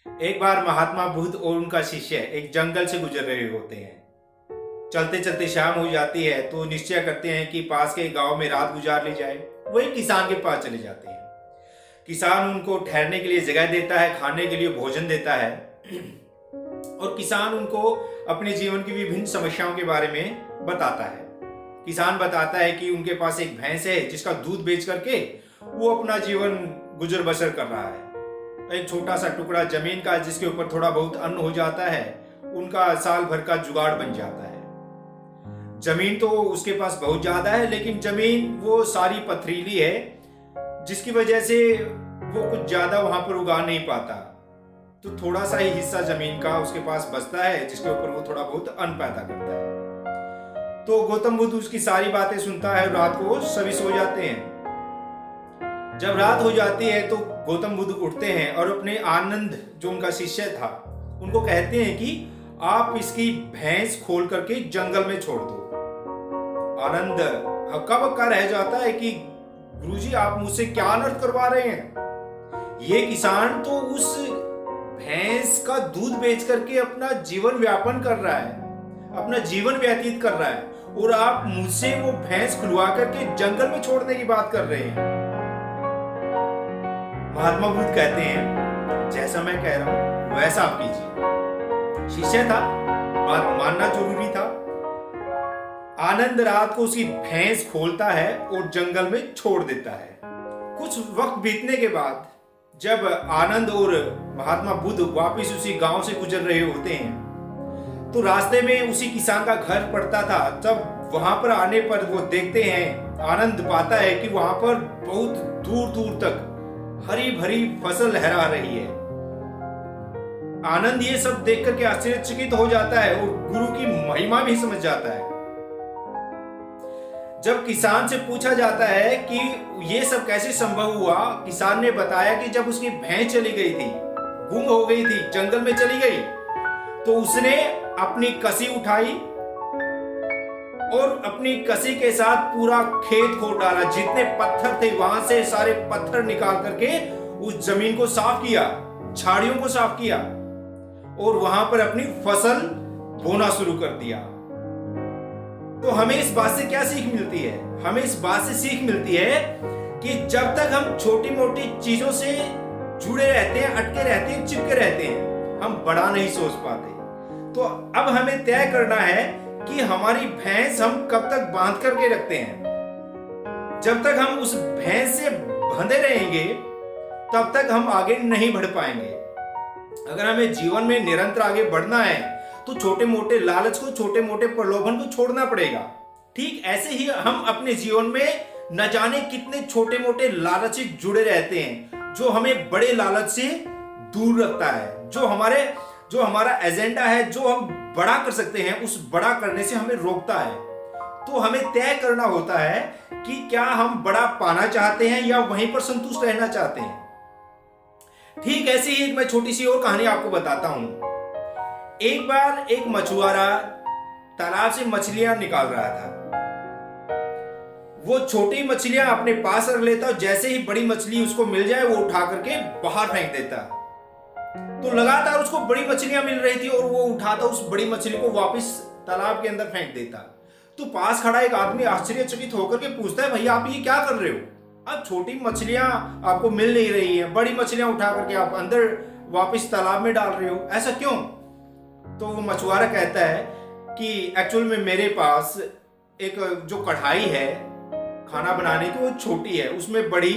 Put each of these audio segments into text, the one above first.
एक बार महात्मा बुद्ध और उनका शिष्य एक जंगल से गुजर रहे होते हैं। चलते चलते शाम हो जाती है तो निश्चय करते हैं कि पास के गांव में रात गुजार ली जाए। वो एक किसान के पास चले जाते हैं। किसान उनको ठहरने के लिए जगह देता है, खाने के लिए भोजन देता है और किसान उनको अपने जीवन की विभिन्न समस्याओं के बारे में बताता है। किसान बताता है कि उनके पास एक भैंस है जिसका दूध बेच करके वो अपना जीवन गुजर बसर कर रहा है। एक छोटा सा टुकड़ा जमीन का जिसके ऊपर थोड़ा बहुत अन्न हो जाता है, उनका साल भर का जुगाड़ बन जाता है। जमीन तो उसके पास बहुत ज्यादा है, लेकिन जमीन वो सारी पथरीली है, जिसकी वजह से वो कुछ ज्यादा वहां पर उगा नहीं पाता। तो थोड़ा सा ही हिस्सा जमीन का उसके पास बचता है, जिसके ऊपर वो थोड़ा बहुत अन्न पैदा करता है। तो गौतम बुद्ध उसकी सारी बातें सुनता है और रात को सभी सो जाते हैं। जब रात हो जाती है तो गौतम बुद्ध उठते हैं और अपने आनंद, जो उनका शिष्य था, उनको कहते हैं कि आप इसकी भैंस खोल करके जंगल में छोड़ दो। आनंद हक्का बक्का रह जाता है कि गुरुजी आप मुझसे क्या अनर्थ करवा रहे हैं। ये किसान तो उस भैंस का दूध बेच करके अपना जीवन व्यापन कर रहा है, अपना जीवन व्यतीत कर रहा है, और आप मुझसे वो भैंस खुलवा करके जंगल में छोड़ने की बात कर रहे हैं। महात्मा बुद्ध कहते हैं जैसा मैं कह रहा हूं वैसा आप कीजिए। शिष्य था, बात मानना जरूरी था। आनंद रात को उसकी भैंस खोलता है और जंगल में छोड़ देता है। कुछ वक्त बीतने के बाद जब आनंद और महात्मा बुद्ध वापस उसी गांव से गुजर रहे होते हैं तो रास्ते में उसी किसान का घर पड़ता था। तब वहां पर आने पर वो देखते हैं, आनंद पाता है कि वहां पर बहुत दूर दूर तक हरी भरी फसल लहरा रही है। आनंद ये सब देख करके आश्चर्यचकित हो जाता है और गुरु की महिमा भी समझ जाता है। जब किसान से पूछा जाता है कि ये सब कैसे संभव हुआ, किसान ने बताया कि जब उसकी भैंस चली गई थी, गुम हो गई थी, जंगल में चली गई, तो उसने अपनी कसी उठाई और अपनी कसी के साथ पूरा खेत खोद डाला। जितने पत्थर थे वहां से सारे पत्थर निकाल करके उस जमीन को साफ किया, झाड़ियों को साफ किया और वहां पर अपनी फसल बोना शुरू कर दिया। तो हमें इस बात से क्या सीख मिलती है? हमें इस बात से सीख मिलती है कि जब तक हम छोटी मोटी चीजों से जुड़े रहते हैं, अटके रहते हैं, चिपके रहते हैं, हम बड़ा नहीं सोच पाते। तो अब हमें तय करना है कि हमारी भैंस हम कब तक बांध करके रखते हैं। जब तक हम उस भैंस से बंधे रहेंगे तब तक हम आगे नहीं बढ़ पाएंगे। अगर हमें जीवन में निरंतर आगे बढ़ना है तो छोटे मोटे लालच को, छोटे मोटे प्रलोभन को छोड़ना पड़ेगा। ठीक ऐसे ही हम अपने जीवन में न जाने कितने छोटे मोटे लालच से जुड़े रहते हैं, जो हमें बड़े लालच से दूर रखता है, जो हमारा एजेंडा है, जो हम बड़ा कर सकते हैं, उस बड़ा करने से हमें रोकता है। तो हमें तय करना होता है कि क्या हम बड़ा पाना चाहते हैं या वहीं पर संतुष्ट रहना चाहते हैं। ठीक ऐसी ही एक मैं छोटी सी और कहानी आपको बताता हूं। एक बार एक मछुआरा तालाब से मछलियां निकाल रहा था। वो छोटी मछलियां अपने पास रख लेता और जैसे ही बड़ी मछली उसको मिल जाए वो उठा करके बाहर फेंक देता। तो लगातार उसको बड़ी मछलियां मिल रही थी और वो उठाता उस बड़ी मछली को वापस तालाब के अंदर फेंक देता। तो पास खड़ा एक आदमी आश्चर्यचकित होकर के पूछता है, भैया आप ये क्या कर रहे हो? अब छोटी मछलियां आपको मिल नहीं रही है, बड़ी मछलियां उठा करके आप अंदर वापस तालाब में डाल रहे हो, ऐसा क्यों? तो वो मछुआरा कहता है कि एक्चुअल में मेरे पास एक जो कढ़ाई है खाना बनाने की वो छोटी है, उसमें बड़ी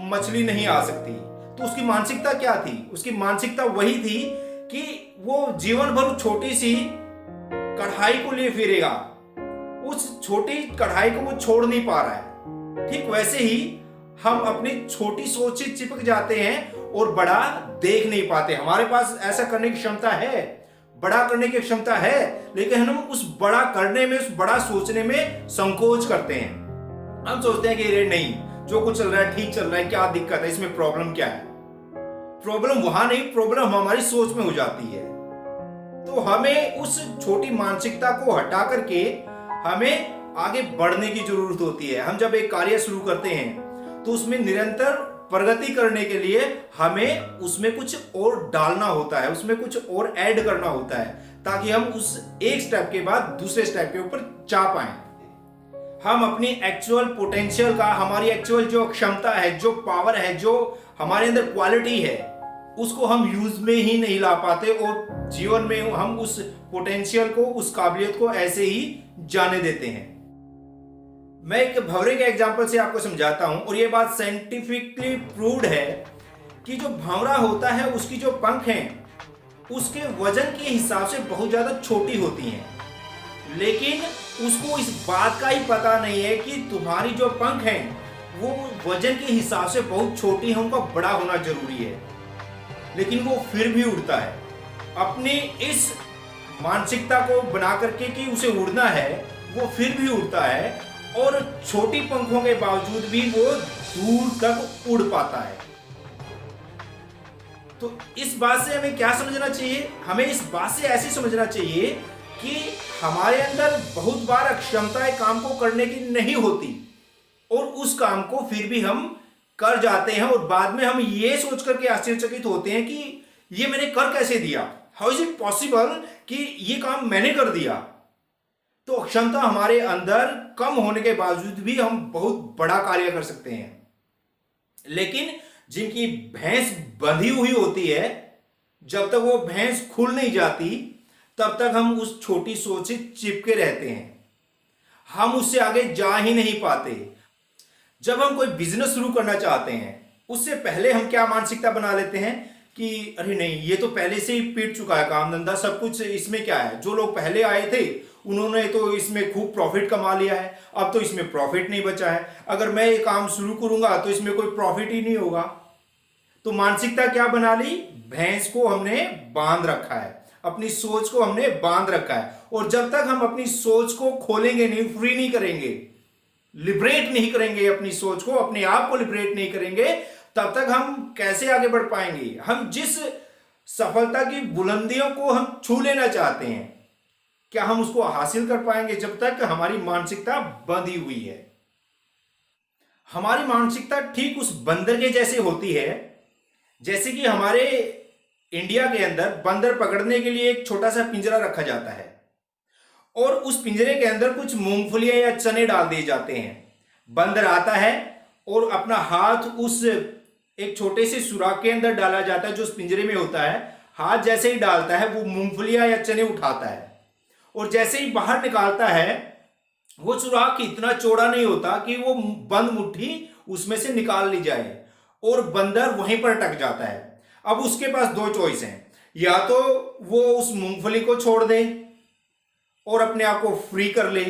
मछली नहीं आ सकती। तो उसकी मानसिकता क्या थी? उसकी मानसिकता वही थी कि वो जीवन भर छोटी सी कढ़ाई को लिए फिरेगा, उस छोटी कढ़ाई को वो छोड़ नहीं पा रहा है। ठीक वैसे ही हम अपनी छोटी सोच से चिपक जाते हैं और बड़ा देख नहीं पाते। हमारे पास ऐसा करने की क्षमता है, बड़ा करने की क्षमता है, लेकिन हम उस बड़ा करने में, उस बड़ा सोचने में संकोच करते हैं। हम सोचते हैं कि अरे नहीं, जो कुछ चल रहा है ठीक चल रहा है, क्या दिक्कत है, इसमें प्रॉब्लम क्या है? प्रॉब्लम वहां नहीं, प्रॉब्लम हमारी सोच में हो जाती है। तो हमें उस छोटी मानसिकता को हटा करके हमें आगे बढ़ने की जरूरत होती है। हम जब एक कार्य शुरू करते हैं तो उसमें निरंतर प्रगति करने के लिए हमें उसमें कुछ और डालना होता है, उसमें कुछ और ऐड करना होता है, ताकि हम उस एक स्टेप के बाद दूसरे स्टेप के ऊपर जा पाए। हम अपनी एक्चुअल पोटेंशियल का, हमारी एक्चुअल जो क्षमता है, जो पावर है, जो हमारे अंदर क्वालिटी है, उसको हम यूज में ही नहीं ला पाते और जीवन में हम उस पोटेंशियल को, उस काबिलियत को ऐसे ही जाने देते हैं। मैं एक भंवरे के एग्जांपल से आपको समझाता हूं, और यह बात साइंटिफिकली प्रूव्ड है कि जो भंवरा होता है उसकी जो पंख हैं उसके वजन के हिसाब से बहुत ज्यादा छोटी होती हैं, लेकिन उसको इस बात का ही पता नहीं है कि तुम्हारी जो पंख हैं वो वजन के हिसाब से बहुत छोटी है, उनका बड़ा होना जरूरी है, लेकिन वो फिर भी उड़ता है। अपनी इस मानसिकता को बना करके कि उसे उड़ना है, वो फिर भी उड़ता है, और छोटी पंखों के बावजूद भी वो दूर तक उड़ पाता है। तो इस बात से हमें क्या समझना चाहिए? हमें इस बात से ऐसे समझना चाहिए कि हमारे अंदर बहुत बार क्षमताएं काम को करने की नहीं होती, और उस काम को फिर भी हम कर जाते हैं, और बाद में हम ये सोच करके आश्चर्यचकित होते हैं कि ये मैंने कर कैसे दिया, हाउ इज इट पॉसिबल कि ये काम मैंने कर दिया। तो क्षमता हमारे अंदर कम होने के बावजूद भी हम बहुत बड़ा कार्य कर सकते हैं, लेकिन जिनकी भैंस बंधी हुई होती है, जब तक वो भैंस खुल नहीं जाती तब तक हम उस छोटी सोच से चिपके रहते हैं, हम उससे आगे जा ही नहीं पाते। जब हम कोई बिजनेस शुरू करना चाहते हैं, उससे पहले हम क्या मानसिकता बना लेते हैं कि अरे नहीं, ये तो पहले से ही पीट चुका है काम धंधा, सब कुछ इसमें क्या है, जो लोग पहले आए थे उन्होंने तो इसमें खूब प्रॉफिट कमा लिया है, अब तो इसमें प्रॉफिट नहीं बचा है, अगर मैं ये काम शुरू करूंगा तो इसमें कोई प्रॉफिट ही नहीं होगा। तो मानसिकता क्या बना ली? भैंस को हमने बांध रखा है, अपनी सोच को हमने बांध रखा है, और जब तक हम अपनी सोच को खोलेंगे नहीं, फ्री नहीं करेंगे, लिबरेट नहीं करेंगे अपनी सोच को, अपने आप को लिबरेट नहीं करेंगे, तब तक हम कैसे आगे बढ़ पाएंगे? हम जिस सफलता की बुलंदियों को हम छू लेना चाहते हैं, क्या हम उसको हासिल कर पाएंगे जब तक हमारी मानसिकता बंधी हुई है? हमारी मानसिकता ठीक उस बंदर के जैसे होती है, जैसे कि हमारे इंडिया के अंदर बंदर पकड़ने के लिए एक छोटा सा पिंजरा रखा जाता है, और उस पिंजरे के अंदर कुछ मूंगफलियां या चने डाल दिए जाते हैं। बंदर आता है और अपना हाथ उस एक छोटे से सुराख के अंदर डाला जाता है जो उस पिंजरे में होता है, हाथ जैसे ही डालता है वो मूंगफलियां या चने उठाता है, और जैसे ही बाहर निकालता है वो सुराख इतना चौड़ा नहीं होता कि वो बंद मुट्ठी उसमें से निकाल ली जाए, और बंदर वहीं पर अटक जाता है। अब उसके पास दो चॉइस हैं, या तो वो उस मूंगफली को छोड़ दे और अपने आप को फ्री कर ले,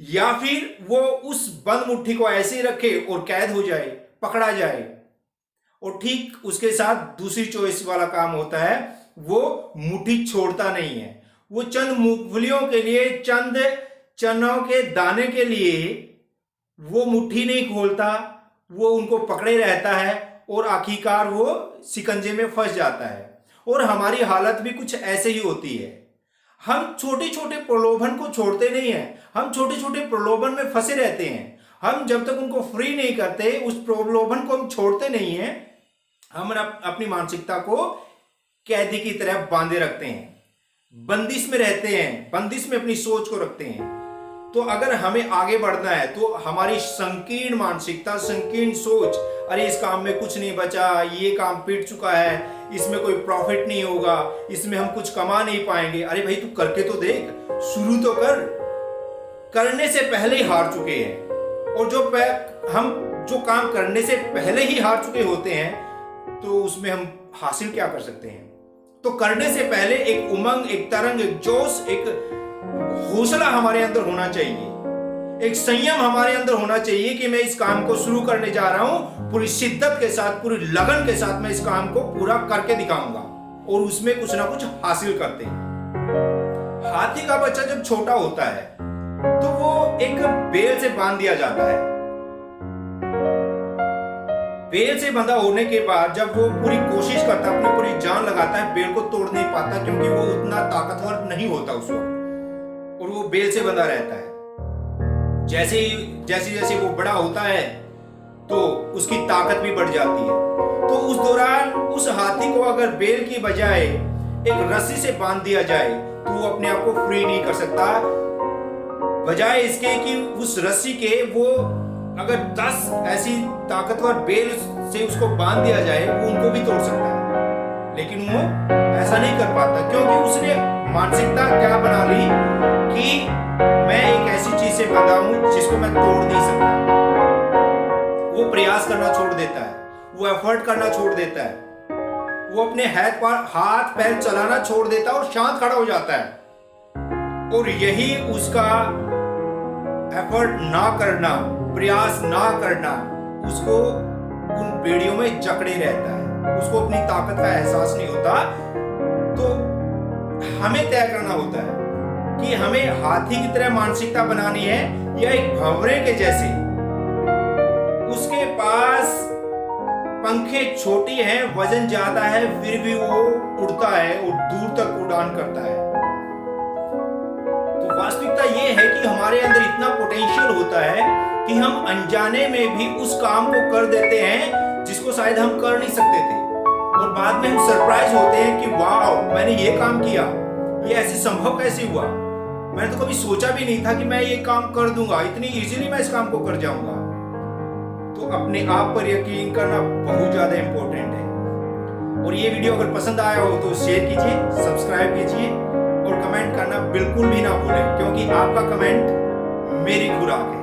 या फिर वो उस बंद मुट्ठी को ऐसे ही रखे और कैद हो जाए, पकड़ा जाए। और ठीक उसके साथ दूसरी चॉइस वाला काम होता है, वो मुट्ठी छोड़ता नहीं है, वो चंद मूंगफलियों के लिए, चंद चनों के दाने के लिए वो मुट्ठी नहीं खोलता, वो उनको पकड़े रहता है, और आखिरकार वो शिकंजे में फंस जाता है। और हमारी हालत भी कुछ ऐसे ही होती है, हम छोटे छोटे प्रलोभन को छोड़ते नहीं हैं, हम छोटे छोटे प्रलोभन में फंसे रहते हैं। हम जब तक उनको फ्री नहीं करते, उस प्रलोभन को हम छोड़ते नहीं हैं, हम अपनी मानसिकता को कैदी की तरह बांधे रखते हैं, बंदिश में रहते हैं, बंदिश में अपनी सोच को रखते हैं। तो अगर हमें आगे बढ़ना है तो हमारी संकीर्ण मानसिकता, संकीर्ण सोच, अरे इस काम में कुछ नहीं बचा, ये काम पीट चुका है, इसमें कोई प्रॉफिट नहीं होगा, इसमें हम कुछ कमा नहीं पाएंगे, अरे भाई तू करके तो देख, शुरू तो कर। करने से पहले ही हार चुके हैं, और हम जो काम करने से पहले ही हार चुके होते हैं तो उसमें हम हासिल क्या कर सकते हैं? तो करने से पहले एक उमंग, एक तरंग, एक जोश, एक हौसला हमारे अंदर होना चाहिए, एक संयम हमारे अंदर होना चाहिए कि मैं इस काम को शुरू करने जा रहा हूं, पूरी शिद्दत के साथ, पूरी लगन के साथ मैं इस काम को पूरा करके दिखाऊंगा, और उसमें कुछ ना कुछ हासिल करते हैं। हाथी का बच्चा जब छोटा होता है तो वो एक बेल से बांध दिया जाता है। बेल से बंधा होने के बाद जब वो पूरी कोशिश करता है, अपनी पूरी जान लगाता है, बेल को तोड़ नहीं पाता क्योंकि वो उतना ताकतवर नहीं होता उस वक्त, और वो बेल से बंधा रहता है। जैसे जैसे वो बड़ा होता है तो उसकी ताकत भी बढ़ जाती है। तो उस दौरान उस हाथी को अगर बेल की बजाय एक रस्सी से बांध दिया जाए तो वो अपने आप को फ्री नहीं कर सकता। बजाय इसके कि उस रस्सी के वो अगर 10 ऐसी ताकतवर बेल से उसको बांध दिया जाए वो उनको भी तोड़ सकता है, लेकिन वो ऐसा नहीं कर पाता, क्योंकि उसने मानसिकता क्या बना ली कि मैं एक ऐसी चीज से बंधा हूं जिसको मैं तोड़ नहीं सकता। वो प्रयास करना छोड़ देता है, वो एफर्ट करना छोड़ देता है, वो अपने हाथ पैर चलाना छोड़ देता है और शांत खड़ा हो जाता है। और यही उसका एफर्ट ना करना, प्रयास ना करना, उसको उन बेड़ियों में जकड़े रहता है, उसको अपनी ताकत का एहसास नहीं होता। तो हमें तय करना होता है कि हमें हाथी की तरह मानसिकता बनानी है या एक भंवरे के जैसे। उसके पास पंखे छोटी हैं, वजन ज्यादा है, फिर भी वो उड़ता है और दूर तक उड़ान करता है। तो वास्तविकता ये है कि हमारे अंदर इतना पोटेंशियल होता है कि हम अनजाने में भी उस काम को कर देते हैं जिसको शायद हम कर नहीं सकते थे, और बाद में हम सरप्राइज होते हैं कि वाह, मैंने ये काम किया, ये ऐसे संभव कैसे हुआ, मैंने तो कभी सोचा भी नहीं था कि मैं ये काम कर दूंगा, इतनी इजीली मैं इस काम को कर जाऊंगा। तो अपने आप पर यकीन करना बहुत ज्यादा इंपॉर्टेंट है। और ये वीडियो अगर पसंद आया हो तो शेयर कीजिए, सब्सक्राइब कीजिए और कमेंट करना बिल्कुल भी ना भूलें, क्योंकि आपका कमेंट मेरी खुराक है।